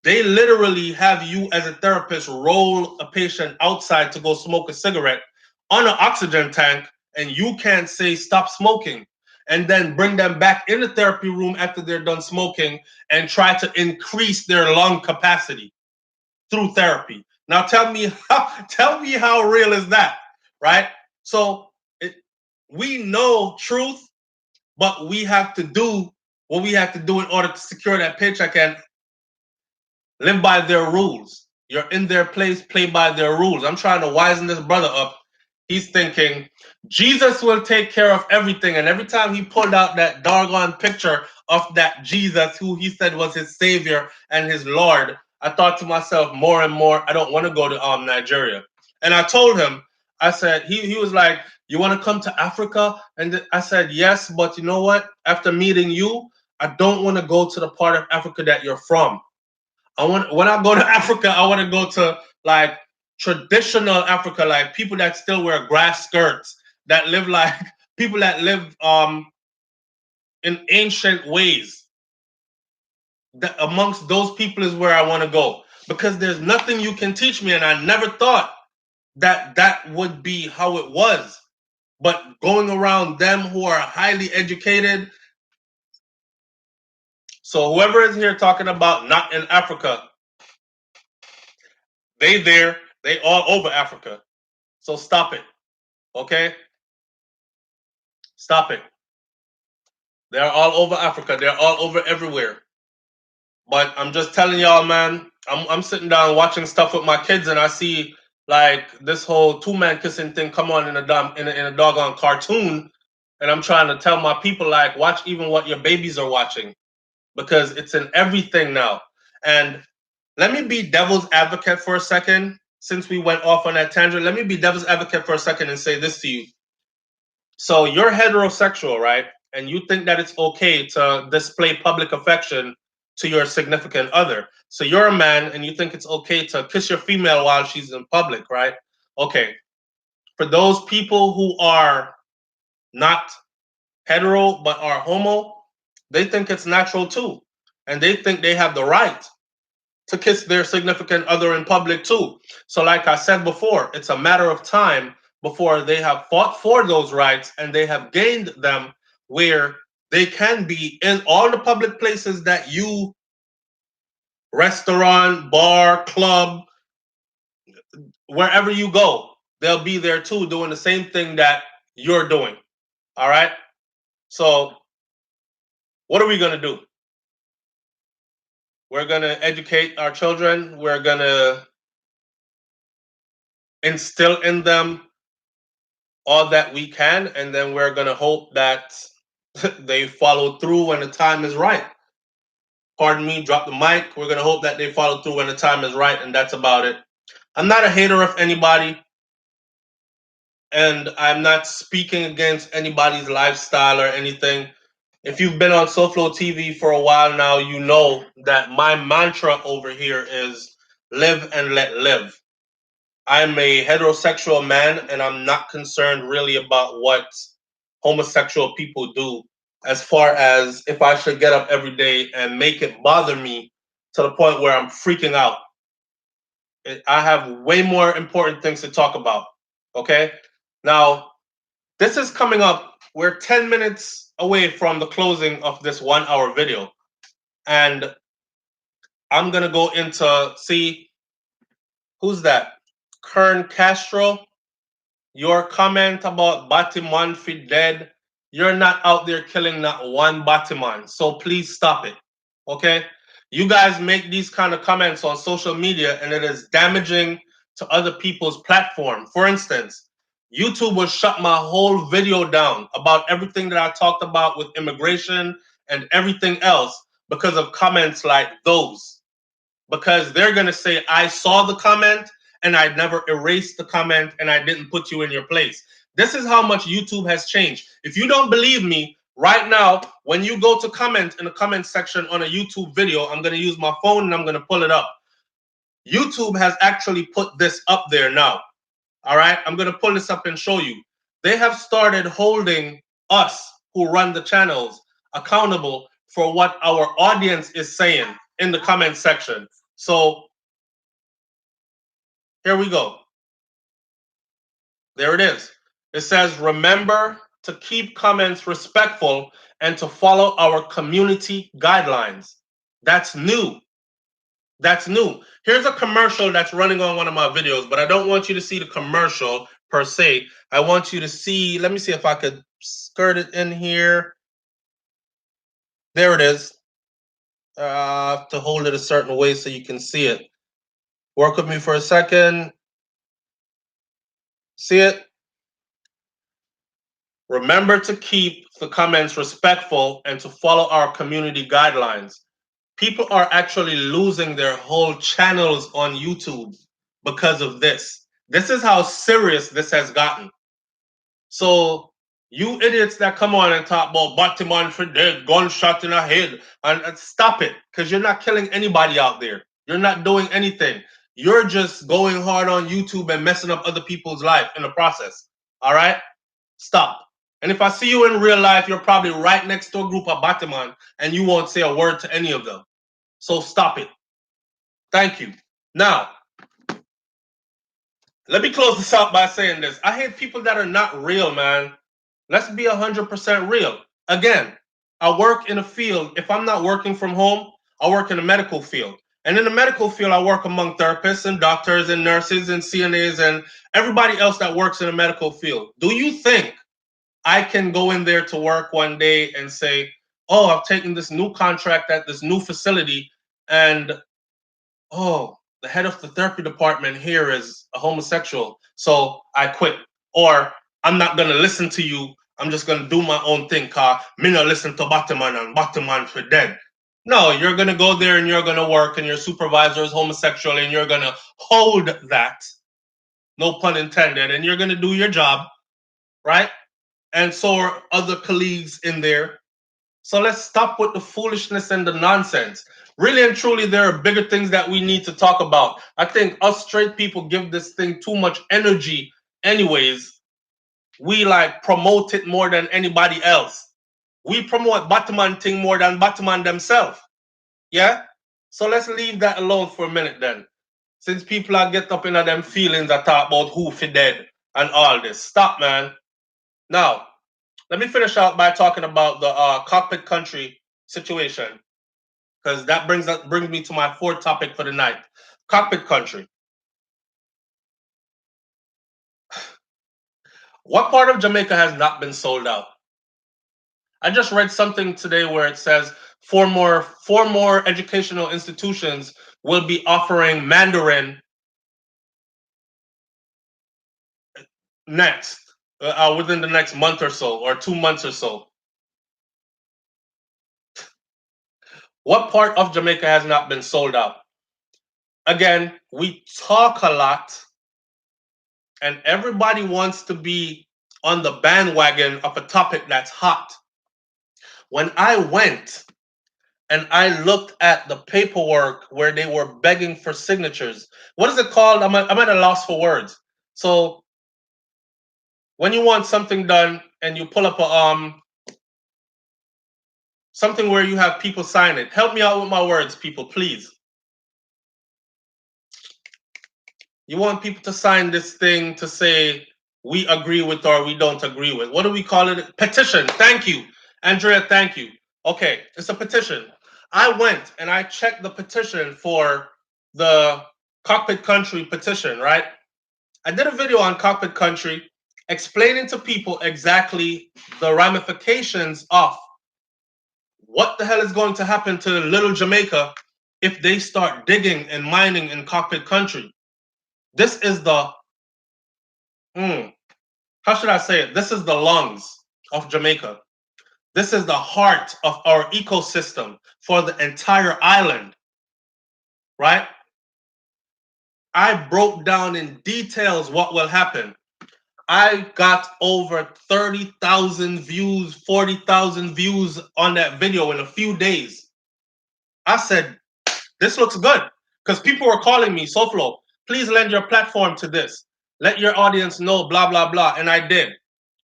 They literally have you as a therapist roll a patient outside to go smoke a cigarette on an oxygen tank, and you can't say stop smoking, and then bring them back in the therapy room after they're done smoking and try to increase their lung capacity through therapy. Now tell me how real is that, right? So we know truth, but we have to do what we have to do in order to secure that paycheck and live by their rules. You're in their place, play by their rules. I'm trying to wisen this brother up. He's thinking Jesus will take care of everything. And every time he pulled out that doggone picture of that Jesus who he said was his savior and his Lord, I thought to myself more and more, I don't want to go to Nigeria. And I told him, I said, he was like, you want to come to Africa? And I said, yes, but you know what? After meeting you, I don't want to go to the part of Africa that you're from. When I go to Africa, I want to go to like traditional Africa, like people that still wear grass skirts, that live like people that live in ancient ways. That amongst those people is where I want to go, because there's nothing you can teach me, and I never thought that that would be how it was. But going around them who are highly educated. So whoever is here talking about not in Africa, they all over Africa. So stop it. Okay? Stop it. They're all over Africa. They're all over everywhere. But I'm just telling y'all, man, I'm sitting down watching stuff with my kids, and I see like this whole two-man kissing thing come on in a doggone cartoon. And I'm trying to tell my people, like, watch even what your babies are watching, because it's in everything now. And let me be devil's advocate for a second. Since we went off on that tangent, let me be devil's advocate for a second and say this to you. So you're heterosexual, right? And you think that it's okay to display public affection to your significant other. So you're a man and you think it's okay to kiss your female while she's in public, right? Okay. For those people who are not hetero but are homo, they think it's natural too. And they think they have the right to kiss their significant other in public too. So like I said before, it's a matter of time before they have fought for those rights and they have gained them, where they can be in all the public places that you, restaurant, bar, club, wherever you go, they'll be there too, doing the same thing that you're doing. All right? So, what are we going to do? We're going to educate our children. We're going to instill in them all that we can, and then we're going to hope that they follow through when the time is right. Pardon me, drop the mic. We're going to hope that they follow through when the time is right, and that's about it. I'm not a hater of anybody, and I'm not speaking against anybody's lifestyle or anything. If you've been on SouFLoTV for a while now, you know that my mantra over here is live and let live. I'm a heterosexual man, and I'm not concerned really about what homosexual people do, as far as if I should get up every day and make it bother me to the point where I'm freaking out. I have way more important things to talk about. Okay? Now, this is coming up. We're 10 minutes away from the closing of this 1 hour video. And I'm going to go into, see, who's that? Kern Castro. Your comment about Batiman for dead, you're not out there killing not one Batiman. So please stop it. Okay? You guys make these kind of comments on social media and it is damaging to other people's platform. For instance, YouTube will shut my whole video down about everything that I talked about with immigration and everything else because of comments like those. Because they're going to say, I saw the comment and I never erased the comment and I didn't put you in your place. This is how much YouTube has changed. If you don't believe me, right now, when you go to comment in the comment section on a YouTube video, I'm going to use my phone and I'm going to pull it up. YouTube has actually put this up there now. All right, I'm going to pull this up and show you. They have started holding us who run the channels accountable for what our audience is saying in the comment section. So here we go. There it is. It says, remember to keep comments respectful and to follow our community guidelines. That's new. That's new. Here's a commercial that's running on one of my videos, but I don't want you to see the commercial per se. I want you to see, let me see if I could skirt it in here. There it is. I have to hold it a certain way so you can see it. Work with me for a second. See it? Remember to keep the comments respectful and to follow our community guidelines. People are actually losing their whole channels on YouTube because of this. This is how serious this has gotten. So you idiots that come on and talk about Batiman for dead, gunshot in the head, and stop it, because you're not killing anybody out there. You're not doing anything. You're just going hard on YouTube and messing up other people's life in the process. All right? Stop. And if I see you in real life, you're probably right next to a group of Batiman and you won't say a word to any of them. So stop it. Thank you. Now, let me close this out by saying this. I hate people that are not real, man. Let's be 100% real. Again, I work in a field. If I'm not working from home, I work in the medical field. And in the medical field, I work among therapists and doctors and nurses and CNAs and everybody else that works in the medical field. Do you think I can go in there to work one day and say, oh, I've taken this new contract at this new facility and, oh, the head of the therapy department here is a homosexual, so I quit. Or I'm not going to listen to you. I'm just going to do my own thing, car. Me not listen to Batman and Batman for dead. No, you're going to go there and you're going to work and your supervisor is homosexual and you're going to hold that, no pun intended, and you're going to do your job, right? And so are other colleagues in there. So let's stop with the foolishness and the nonsense. Really and truly, there are bigger things that we need to talk about. I think us straight people give this thing too much energy anyways. We like promote it more than anybody else. We promote Batman thing more than Batman themselves. Yeah? So let's leave that alone for a minute then. Since people are get up in them feelings that talk about who for dead and all this. Stop, man. Now, let me finish out by talking about the cockpit country situation, because that brings me to my fourth topic for the night. Cockpit country. What part of Jamaica has not been sold out? I just read something today where it says four more educational institutions will be offering Mandarin next, within the next month or so, or 2 months or so. What part of Jamaica has not been sold out? Again, we talk a lot, and everybody wants to be on the bandwagon of a topic that's hot. When I went and I looked at the paperwork where they were begging for signatures, what is it called? I'm at a loss for words. So when you want something done and you pull up a something where you have people sign it, help me out with my words, people, please. You want people to sign this thing to say we agree with or we don't agree with. What do we call it? Petition. Thank you. Andrea, thank you. Okay, it's a petition. I went and I checked the petition for the Cockpit Country petition, right? I did a video on Cockpit Country explaining to people exactly the ramifications of what the hell is going to happen to little Jamaica if they start digging and mining in Cockpit Country. This is the how should I say it? This is the lungs of Jamaica. This is the heart of our ecosystem for the entire island, right? I broke down in details what will happen. I got over 30,000 views, 40,000 views on that video in a few days. I said, this looks good, because people were calling me, SouFlo, please lend your platform to this. Let your audience know, blah, blah, blah. And I did.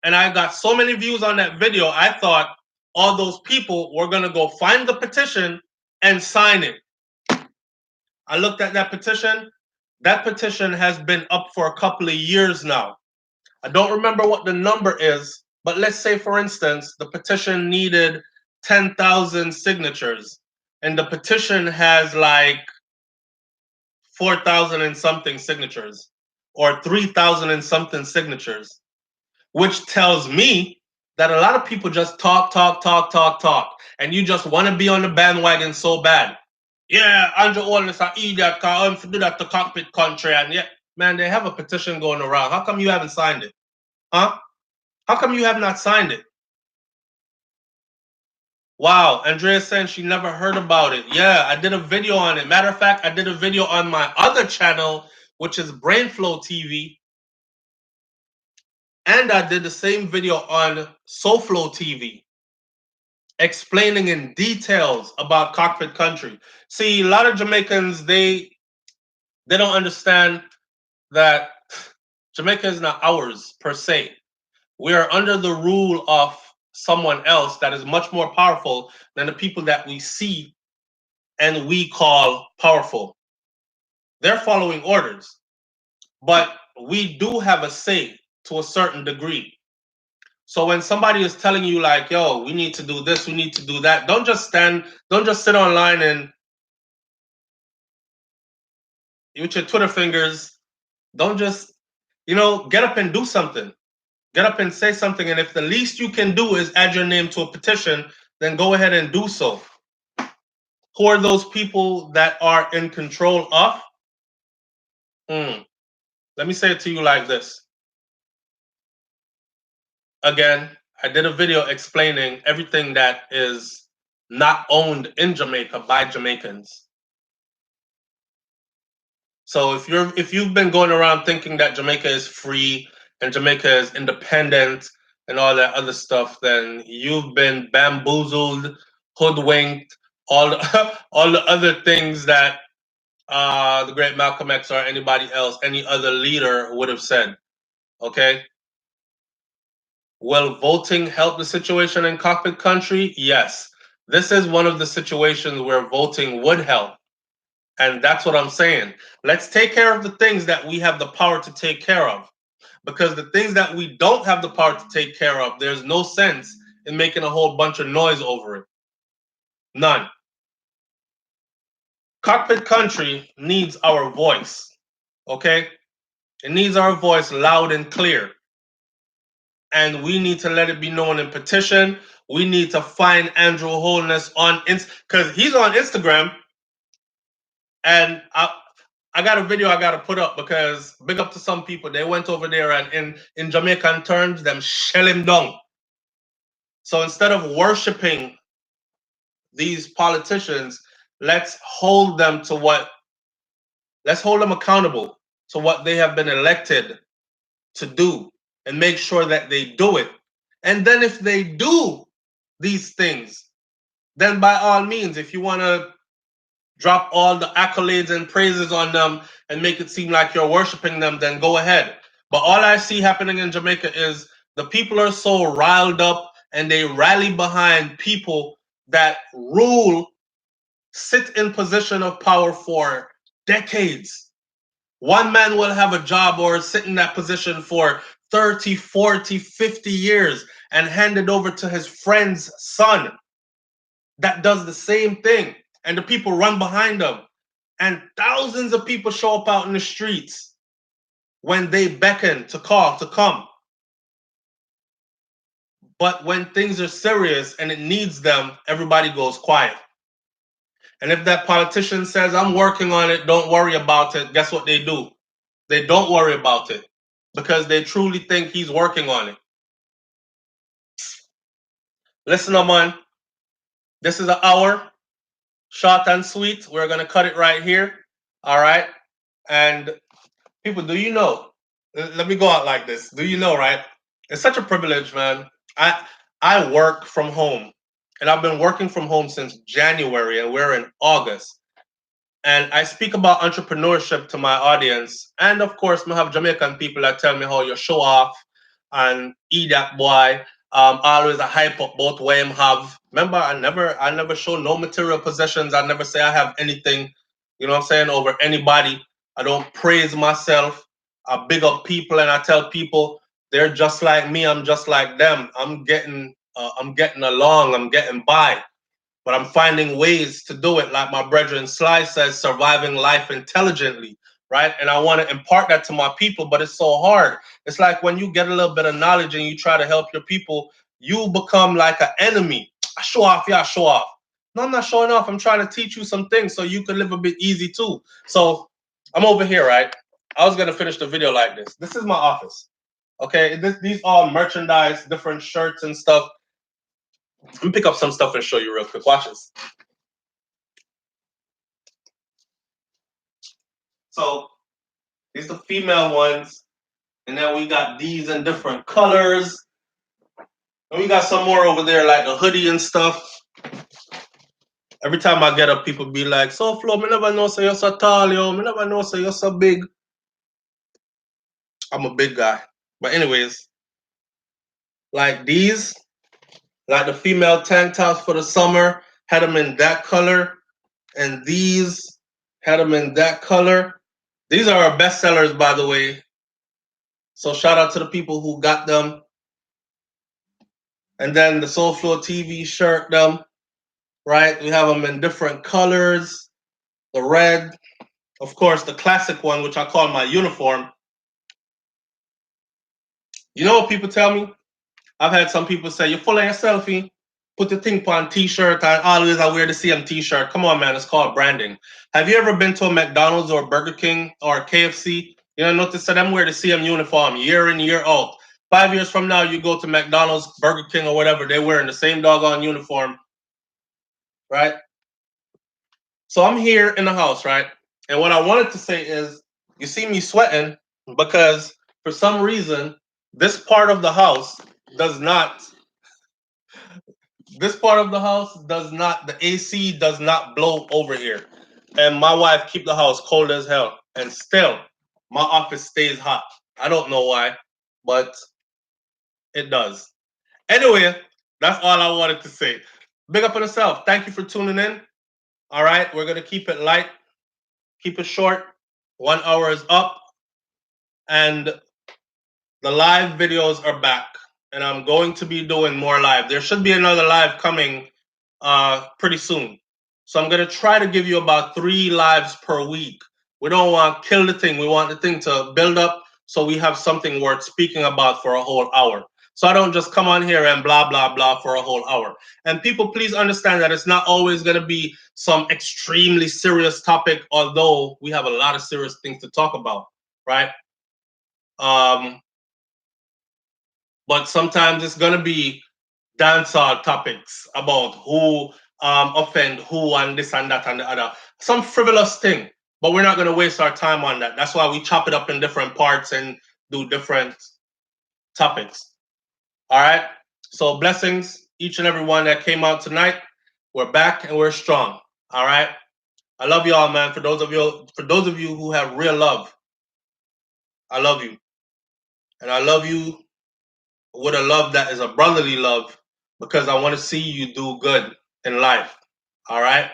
And I got so many views on that video, I thought all those people were going to go find the petition and sign it. I looked at that petition. That petition has been up for a couple of years now. I don't remember what the number is, but let's say, for instance, the petition needed 10,000 signatures, and the petition has like 4,000 and something signatures, or 3,000 and something signatures, which tells me that a lot of people just talk, and you just want to be on the bandwagon so bad. Yeah, Andrew Holness an idiot, cause do that to Cockpit Country, and yeah, man, they have a petition going around. How come you haven't signed it? Huh? How come you have not signed it? Wow, Andrea saying she never heard about it. Yeah, I did a video on it. Matter of fact, I did a video on my other channel, which is SouFLoTV. And I did the same video on SouFLoTV, explaining in details about Cockpit Country. See, a lot of Jamaicans, they don't understand that Jamaica is not ours per se. We are under the rule of someone else that is much more powerful than the people that we see and we call powerful. They're following orders, but we do have a say to a certain degree. So when somebody is telling you like, yo, we need to do this, we need to do that, don't just sit online and with your Twitter fingers, don't just, get up and do something. Get up and say something. And if the least you can do is add your name to a petition, then go ahead and do so. Who are those people that are in control of? Let me say it to you like this. Again, I did a video explaining everything that is not owned in Jamaica by Jamaicans. So if you've been going around thinking that Jamaica is free and Jamaica is independent and all that other stuff, then you've been bamboozled, hoodwinked, all the, all the other things that the great Malcolm X or anybody else, any other leader would have said. Okay. Will voting help the situation in Cockpit Country? Yes. This is one of the situations where voting would help. And that's what I'm saying. Let's take care of the things that we have the power to take care of. Because the things that we don't have the power to take care of, there's no sense in making a whole bunch of noise over it. None. Cockpit Country needs our voice. Okay? It needs our voice loud and clear. and we need to let it be known in petition. We need to find Andrew Holness on because he's on Instagram, and I got a video I got to put up because big up to some people. They went over there and in Jamaican terms, them shell him down. So instead of worshiping these politicians, let's hold them accountable to what they have been elected to do and make sure that they do it. And then if they do these things, then by all means, if you want to drop all the accolades and praises on them and make it seem like you're worshiping them, then go ahead. But all I see happening in Jamaica is the people are so riled up and they rally behind people that sit in position of power for decades. One man will have a job or sit in that position for 30, 40, 50 years and hand it over to his friend's son that does the same thing. And the people run behind them. And thousands of people show up out in the streets when they beckon to call, to come. But when things are serious and it needs them, everybody goes quiet. And if that politician says, I'm working on it, don't worry about it, guess what they do? They don't worry about it because they truly think he's working on it. Listen, man, this is an hour, short and sweet. We're going to cut it right here. All right. And people, do you know? Let me go out like this. Do you know, right? It's such a privilege, man. I work from home, and I've been working from home since January, and we're in August. And I speak about entrepreneurship to my audience, and of course, I have Jamaican people that tell me how you show off and eat that boy. Always a hype up both way him have. Remember, I never show no material possessions. I never say I have anything, you know what I'm saying, over anybody. I don't praise myself. I big up people and I tell people they're just like me. I'm just like them. I'm getting along. I'm getting by, but I'm finding ways to do it. Like my brethren Sly says, surviving life intelligently, right? And I want to impart that to my people, but it's so hard. It's like when you get a little bit of knowledge and you try to help your people, you become like an enemy. I show off, yeah, I show off. No, I'm not showing off. I'm trying to teach you some things so you can live a bit easy too. So I'm over here, right? I was gonna finish the video like this. This is my office. Okay, these all merchandise, different shirts and stuff. Let me pick up some stuff and show you real quick. Watch this. So these are the female ones, and then we got these in different colors. And we got some more over there, like the hoodie and stuff. Every time I get up, people be like, "So Flo, me never know say you're so tall, yo. Me never know say you're so big." I'm a big guy. But anyways, like these, like the female tank tops for the summer, had them in that color. And these had them in that color. These are our best sellers, by the way. So shout out to the people who got them. And then the SouFLoTV shirt, them, right? We have them in different colors. The red, of course, the classic one, which I call my uniform. You know what people tell me? I've had some people say, you're full of yourself, eh? Put the thing on t-shirt and always I wear the same t-shirt. Come on, man, it's called branding. Have you ever been to a McDonald's or Burger King or KFC? You know, notice that them wear the same uniform year in, year out. 5 years from now, you go to McDonald's, Burger King, or whatever, they're wearing the same doggone uniform, right? So I'm here in the house, right? And what I wanted to say is, you see me sweating because for some reason, this part of the house does not, the AC does not blow over here. And my wife keep the house cold as hell. And still, my office stays hot. I don't know why, but it does. Anyway, that's all I wanted to say. Big up on yourself. Thank you for tuning in. All right, we're going to keep it light, keep it short. 1 hour is up. And the live videos are back. And I'm going to be doing more live. There should be another live coming pretty soon. So I'm going to try to give you about 3 lives per week. We don't want to kill the thing. We want the thing to build up so we have something worth speaking about for a whole hour. So I don't just come on here and blah, blah, blah for a whole hour. And people, please understand that it's not always going to be some extremely serious topic, although we have a lot of serious things to talk about, right? But sometimes it's going to be dancehall topics about who offend who and this and that and the other. Some frivolous thing, but we're not going to waste our time on that. That's why we chop it up in different parts and do different topics. All right. So blessings, each and every one that came out tonight. We're back and we're strong. All right. I love y'all, man. For those of you who have real love, I love you, and I love you with a love that is a brotherly love, because I want to see you do good in life. All right.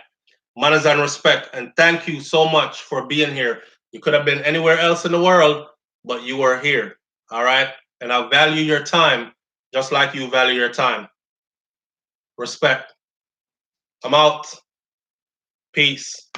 Manners and respect, and thank you so much for being here. You could have been anywhere else in the world, but you are here. All right. And I value your time just like you value your time. Respect. I'm out. Peace.